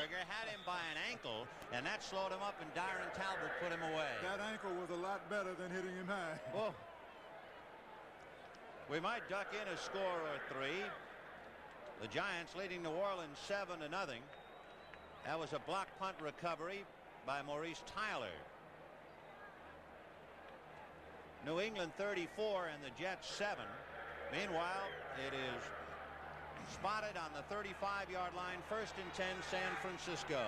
Roethlisberger had him by an ankle, and that slowed him up, and Darren Talbot put him away. That ankle was a lot better than hitting him high. Oh. We might duck in a score or three. The Giants leading New Orleans 7-0. That was a block punt recovery by Maurice Tyler. New England 34 and the Jets 7. Meanwhile, it is spotted on the 35-yard line, 1st and 10, San Francisco.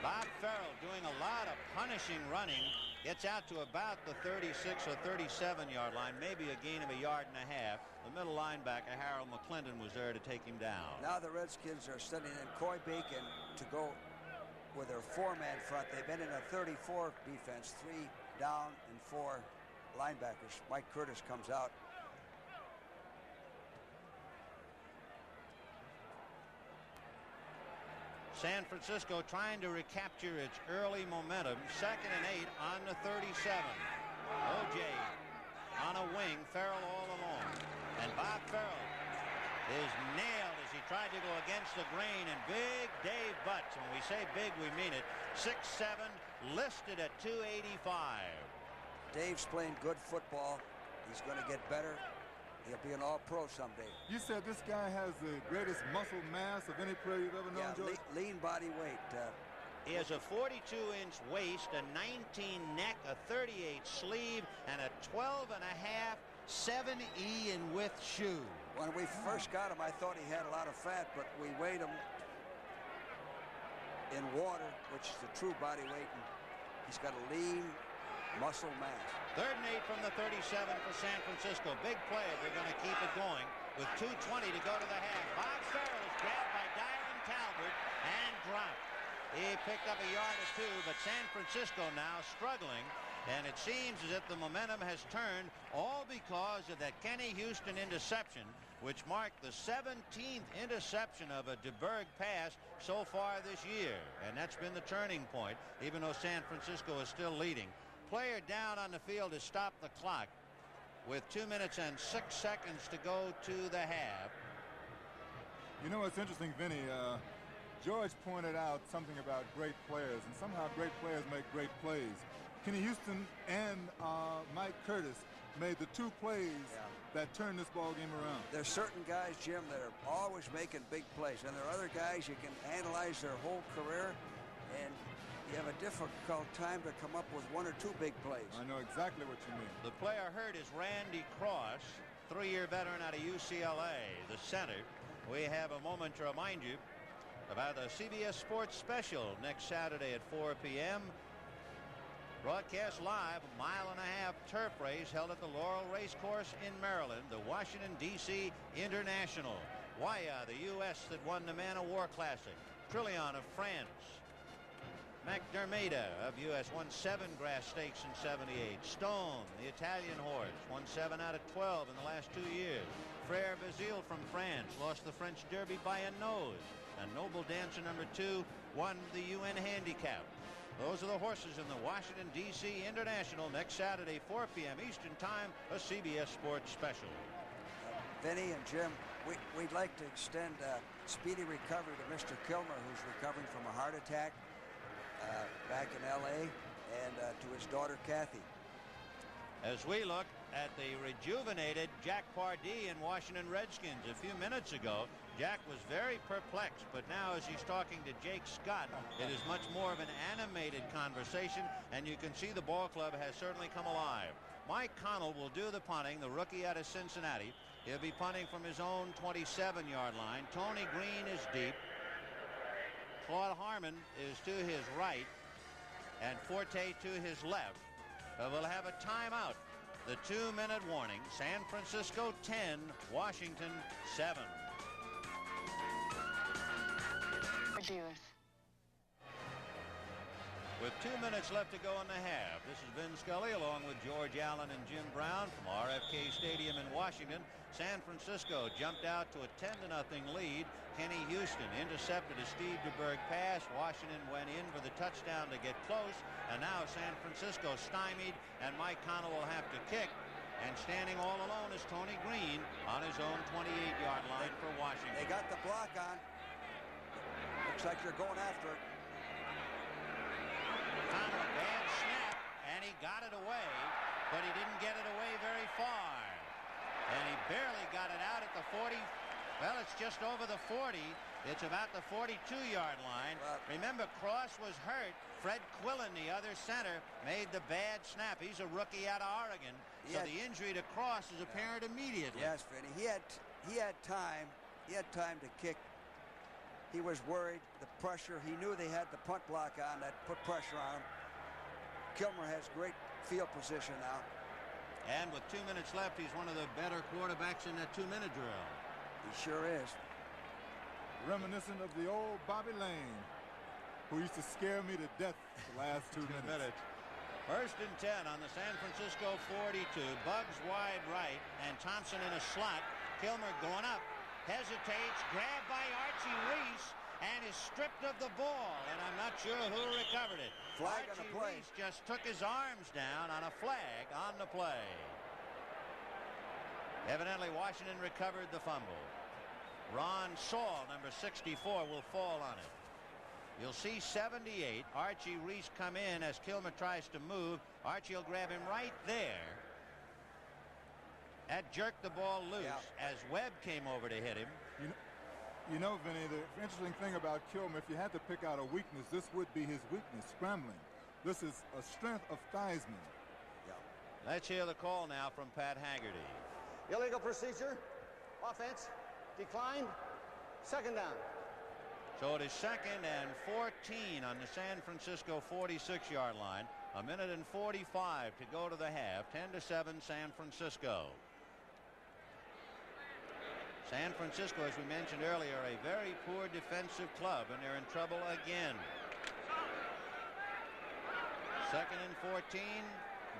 Bob Farrell doing a lot of punishing running, gets out to about the 36 or 37-yard line, maybe a gain of a yard and a half. The middle linebacker, Harold McClendon, was there to take him down. Now the Redskins are sending in Coy Bacon to go with their 4-man front. They've been in a 34 defense, 3 down and 4 linebackers. Mike Curtis comes out. San Francisco trying to recapture its early momentum. 2nd and 8 on the 37. O.J. on a wing, Farrell all along. And Bob Farrell is nailed as he tried to go against the grain. And big Dave Butts, when we say big, we mean it, 6'7", listed at 285. Dave's playing good football. He's going to get better. He'll be an all-pro someday. You said this guy has the greatest muscle mass of any player you've ever known, George? Lean body weight. He has a 42-inch waist, a 19 neck, a 38 sleeve, and a 12.5 7E in width shoe. When we first got him, I thought he had a lot of fat, but we weighed him in water, which is the true body weight, and he's got a lean muscle mass. 3rd and 8 from the 37 for San Francisco. Big play. They're going to keep it going with 2:20 to go to the half. Bob Farrell is grabbed by Darren Talbot and dropped. He picked up a yard or two, but San Francisco now struggling, and it seems as if the momentum has turned, all because of that Kenny Houston interception, which marked the 17th interception of a DeBerg pass so far this year. And that's been the turning point, even though San Francisco is still leading. Player down on the field to stop the clock with 2 minutes and 6 seconds to go to the half. You know what's interesting, Vinny? George pointed out something about great players, and somehow great players make great plays. Kenny Houston and Mike Curtis made the 2 plays that turned this ball game around. There's certain guys, Jim, that are always making big plays, and there are other guys you can analyze their whole career, and you have a difficult time to come up with 1 or 2 big plays. I know exactly what you mean. The player hurt is Randy Cross, 3-year veteran out of UCLA, the center. We have a moment to remind you about the CBS Sports Special next Saturday at 4 p.m. Broadcast live, a 1.5-mile turf race held at the Laurel Race Course in Maryland, the Washington, D.C. International. Waya, the U.S. that won the Man of War Classic. Trillion of France. McDermida of U.S. won 7 grass stakes in '78. Stone, the Italian horse, won 7 out of 12 in the last 2 years. Frère Basile from France lost the French Derby by a nose. And Noble Dancer number 2 won the UN Handicap. Those are the horses in the Washington, D.C. International next Saturday, 4 p.m. Eastern Time, a CBS Sports Special. Vinny and Jim, we'd like to extend speedy recovery to Mr. Kilmer, who's recovering from a heart attack back in L.A., and to his daughter, Kathy. As we look at the rejuvenated Jack Pardee in Washington Redskins a few minutes ago, Jack was very perplexed, but now as he's talking to Jake Scott, it is much more of an animated conversation, and you can see the ball club has certainly come alive. Mike Connell will do the punting, the rookie out of Cincinnati. He'll be punting from his own 27-yard line. Tony Green is deep. Claude Harmon is to his right, and Forte to his left. We'll have a timeout. The 2-minute warning. San Francisco 10, Washington 7. With 2 minutes left to go in the half, this is Vin Scully along with George Allen and Jim Brown from RFK Stadium in Washington. San Francisco jumped out to a 10-0 lead. Kenny Houston intercepted a Steve DeBerg pass. Washington went in for the touchdown to get close, and now San Francisco stymied, and Mike Connell will have to kick. And standing all alone is Tony Green on his own 28-yard line for Washington. block on. Looks like they're going after it. Found a bad snap, and he got it away, but he didn't get it away very far. And he barely got it out at the 40. Well, it's just over the 40. It's about the 42-yard line. Remember, Cross was hurt. Fred Quillen, the other center, made the bad snap. He's a rookie out of Oregon. So the injury to Cross is apparent immediately. Yes, Vinny. He had time. He had time to kick. He was worried. The pressure. He knew they had the punt block on that put pressure on him. Kilmer has great field position now. And with 2 minutes left, he's one of the better quarterbacks in that 2-minute drill. He sure is. Reminiscent of the old Bobby Lane, who used to scare me to death the last 2 minutes. First and 10 on the San Francisco 42. Buggs wide right and Thompson in a slot. Kilmer going up. Hesitates. Grabbed by Archie Reese and is stripped of the ball. And I'm not sure who recovered it. Flag on the play. Reese just took his arms down on a flag on the play. Evidently, Washington recovered the fumble. Ron Saul, number 64, will fall on it. You'll see 78. Archie Reese come in as Kilmer tries to move. Archie will grab him right there. That jerked the ball loose as Webb came over to hit him. You know, Vinny, the interesting thing about Kilmer, if you had to pick out a weakness, this would be his weakness, scrambling. This is a strength of Theismann. Let's hear the call now from Pat Haggerty. Illegal procedure. Offense. Declined. Second down. So it is 2nd and 14 on the San Francisco 46-yard line. A minute and 45 to go to the half. 10-7 San Francisco. San Francisco, as we mentioned earlier, a very poor defensive club, and they're in trouble again. 2nd and 14.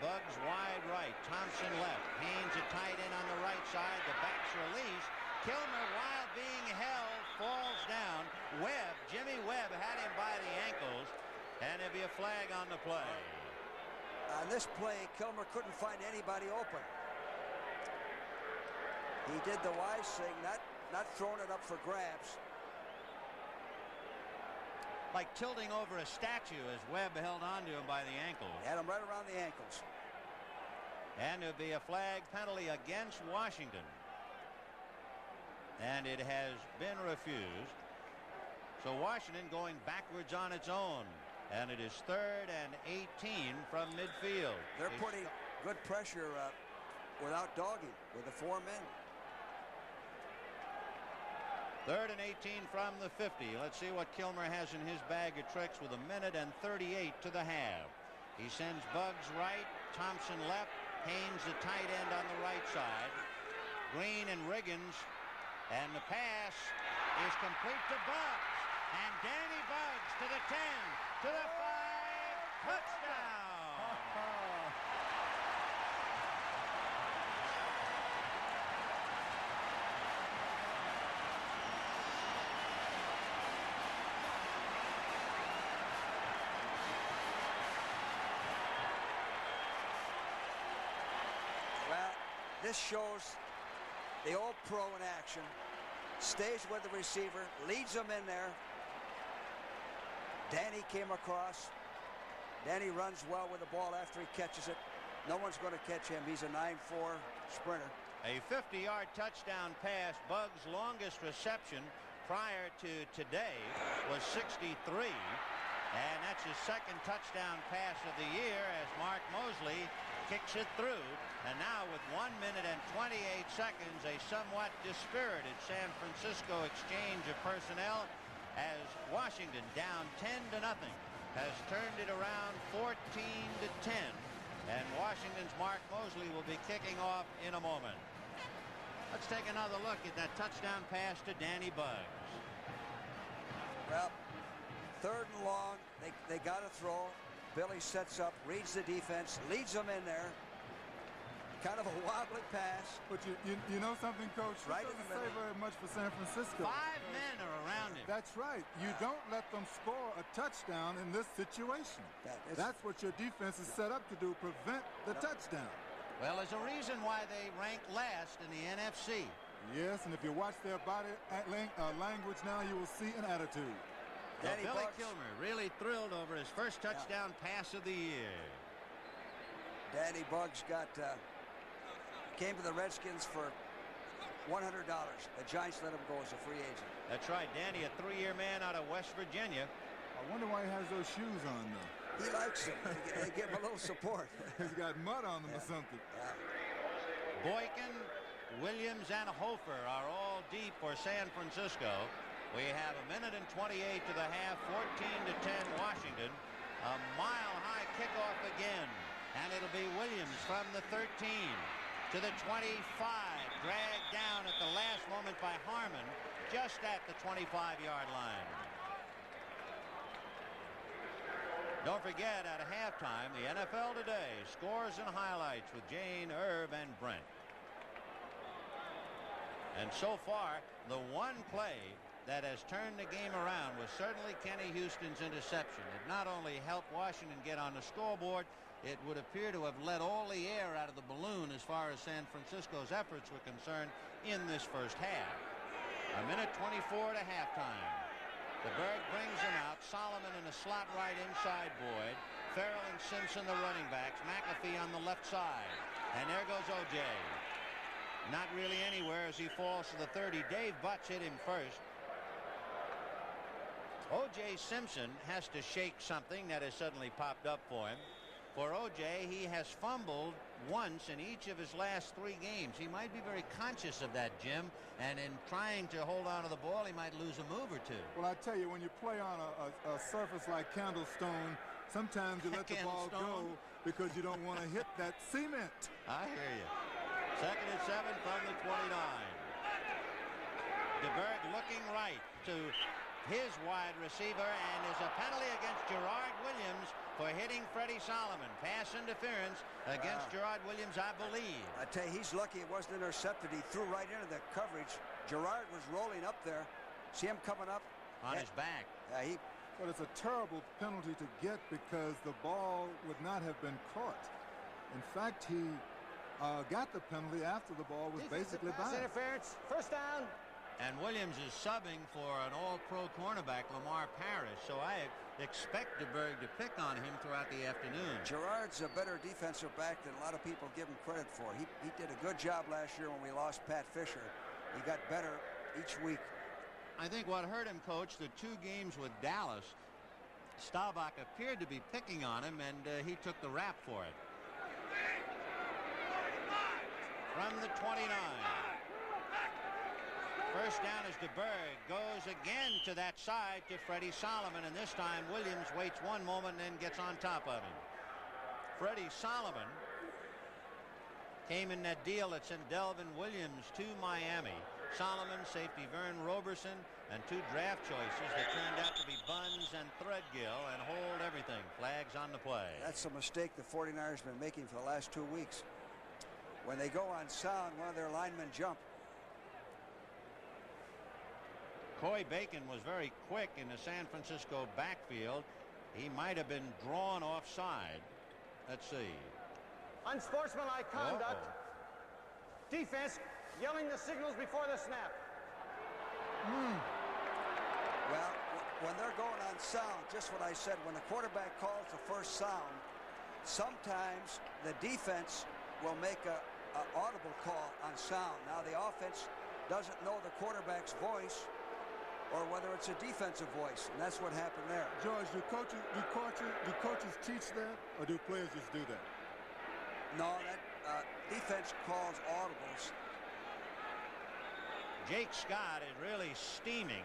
Buggs wide right. Thompson left. Haynes a tight end on the right side. The back's release. Kilmer, while being held, falls down. Webb, Jimmy Webb had him by the ankles, and there'll be a flag on the play. On this play, Kilmer couldn't find anybody open. He did the wise thing, not throwing it up for grabs. Like tilting over a statue as Webb held onto him by the ankles. Had him right around the ankles. And there'll be a flag penalty against Washington. And it has been refused. So Washington going backwards on its own. And it is 3rd and 18 from midfield. They're putting good pressure without dogging with the 4 men. 3rd and 18 from the 50. Let's see what Kilmer has in his bag of tricks with a minute and 38 to the half. He sends Buggs right, Thompson left, Haynes the tight end on the right side, Green and Riggins, and the pass is complete to Buggs. And Danny Buggs to the 10, to the 5, touchdown! Well, this shows the old pro in action. Stays with the receiver, leads him in there. Danny came across. Danny runs well with the ball after he catches it. No one's going to catch him. He's a 9-4 sprinter. A 50-yard touchdown pass. Buggs' longest reception prior to today was 63. And that's his 2nd touchdown pass of the year as Mark Mosley kicks it through. And now with 1 minute and 28 seconds, a somewhat dispirited San Francisco exchange of personnel as Washington, down 10-0, has turned it around 14-10. And Washington's Mark Mosley will be kicking off in a moment. Let's take another look at that touchdown pass to Danny Buggs. Well, 3rd and long, they got to throw. Billy sets up, reads the defense, leads them in there. Kind of a wobbly pass. But you know something, Coach? Right It in the doesn't say middle. very much for San Francisco. 5 men are around him. That's right. You don't let them score a touchdown in this situation. That's what your defense is set up to do, prevent the touchdown. Well, there's a reason why they rank last in the NFC. Yes, and if you watch their body language now, you will see an attitude. Well, Danny Billy Bugs. Kilmer really thrilled over his first touchdown pass of the year. Danny Bugs came to the Redskins for $100. The Giants let him go as a free agent. That's right, Danny, a 3-year man out of West Virginia. I wonder why he has those shoes on, though. He likes them. They give him a little support. He's got mud on them or something. Yeah. Boykin, Williams, and Hofer are all deep for San Francisco. We have a minute and 28 to the half, 14-10 Washington. A mile-high kickoff again, and it'll be Williams from the 13 to the 25, dragged down at the last moment by Harmon, just at the 25-yard line. Don't forget, at halftime, the NFL Today scores and highlights with Jane, Irv, and Brent. And so far, the one play that has turned the game around was certainly Kenny Houston's interception. It not only helped Washington get on the scoreboard, it would appear to have let all the air out of the balloon as far as San Francisco's efforts were concerned in this first half. A minute 24 to halftime. DeBerg brings him out. Solomon in a slot right inside Boyd. Farrell and Simpson the running backs. McAfee on the left side. And there goes O.J. Not really anywhere as he falls to the 30. Dave Butts hit him first. O.J. Simpson has to shake something that has suddenly popped up for him. For O.J., he has fumbled once in each of his last 3 games. He might be very conscious of that, Jim, and in trying to hold on to the ball, he might lose a move or two. Well, I tell you, when you play on a surface like Candlestone, sometimes you let the ball go because you don't want to hit that cement. I hear you. 2nd and 7 from the 29. DeBerg looking right to his wide receiver, and there's a penalty against Gerard Williams for hitting Freddie Solomon. Pass interference against Gerard Williams, I believe. I tell you, he's lucky it wasn't intercepted. He threw right into the coverage. Gerard was rolling up there. See him coming up? On his back. But it's a terrible penalty to get because the ball would not have been caught. In fact, he got the penalty after the ball was basically by. Interference. First down. And Williams is subbing for an all-pro cornerback, Lamar Parrish. So I expect DeBerg to pick on him throughout the afternoon. Gerard's a better defensive back than a lot of people give him credit for. He did a good job last year when we lost Pat Fisher. He got better each week. I think what hurt him, Coach, the 2 games with Dallas, Staubach appeared to be picking on him, and he took the rap for it. From the 29. First down as DeBerg goes again to that side to Freddie Solomon, and this time Williams waits one moment and then gets on top of him. Freddie Solomon came in that deal that sent Delvin Williams to Miami. Solomon, safety Vern Roberson, and 2 draft choices that turned out to be Buns and Threadgill, and hold everything. Flags on the play. That's a mistake the 49ers have been making for the last 2 weeks. When they go on sound, one of their linemen jump. Coy Bacon was very quick in the San Francisco backfield. He might have been drawn offside. Let's see. Unsportsmanlike conduct. Defense yelling the signals before the snap. Well, when they're going on sound, just what I said, when the quarterback calls the first sound, sometimes the defense will make a audible call on sound. Now the offense doesn't know the quarterback's voice or whether it's a defensive voice, and that's what happened there. George, do coaches teach that, or do players just do that? No, that defense calls audibles. Jake Scott is really steaming